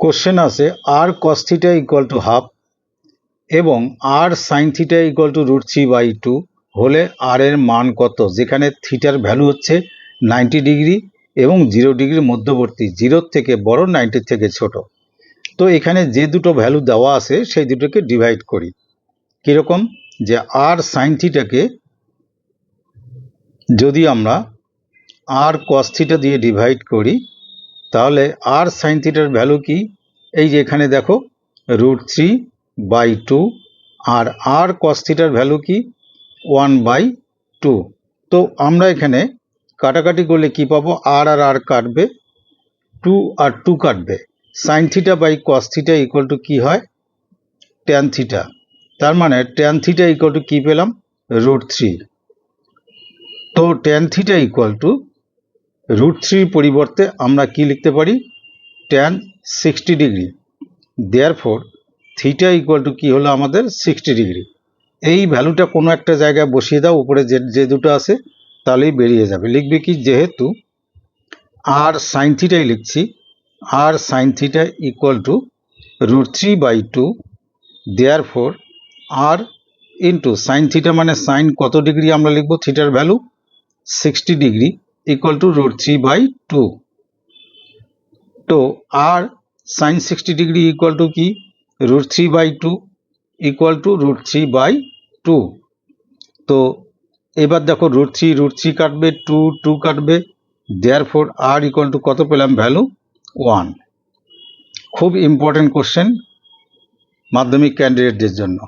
Question আছে r cos theta equal to half এবং r sine theta equal to √3/2 হলে আর এর মান কত, যেখানে থিটার ভ্যালু হচ্ছে 90 ডিগ্রি এবং 0 ডিগ্রির মধ্যবর্তী, 0 থেকে বড় 90 থেকে ছোট। তো এখানে যে দুটো ভ্যালু দেওয়া আছে সেই দুটোকে ডিভাইড করি। কীরকম, যে আর সাইন থিটাকে যদি আমরা আর কস থিটা দিয়ে ডিভাইড করি তাহলে আর সাইন থিটার ভ্যালু কি, এই যে এখানে দেখো √3/2, আর আর কস থিটার ভ্যালু কি 1/2। তো আমরা এখানে কাটাকাটি করলে কি পাবো, আর আর আর কাটবে, 2 আর 2 কাটবে, sine theta by cos theta equal to কী হয়, ট্যান থিটা। তার মানে ট্যান থিটা ইকুয়াল টু কী পেলাম, √3। তো ট্যান থিটা ইকুয়াল টু √3 পরিবর্তে আমরা কি লিখতে পারি, tan 60 degree. Therefore theta equal to কী হলো আমাদের 60 ডিগ্রি। এই ভ্যালুটা কোনো একটা জায়গায় বসিয়ে দাও, উপরে যে দুটো আছে তাহলেই বেরিয়ে যাবে। লিখবে কি, যেহেতু আর সাইন থিটাই লিখছি, r sine theta equal to √3/2, therefore r into sine theta মানে সাইন কত ডিগ্রি আমরা লিখবো, থিটার ভ্যালু 60 ডিগ্রি ইকুয়াল টু √3/2। তো আর সাইন 60 ডিগ্রি ইকুয়াল টু কি, √3/2 ইকুয়াল টু √3/2। তো এবার দেখো √3 কাটবে, 2 কাটবে, দেয়ারফর আর ইকুয়াল টু কত পেলাম, ভ্যালু 1। খুব ইম্পর্টেন্ট কোশ্চেন মাধ্যমিক ক্যান্ডিডেটদের জন্য।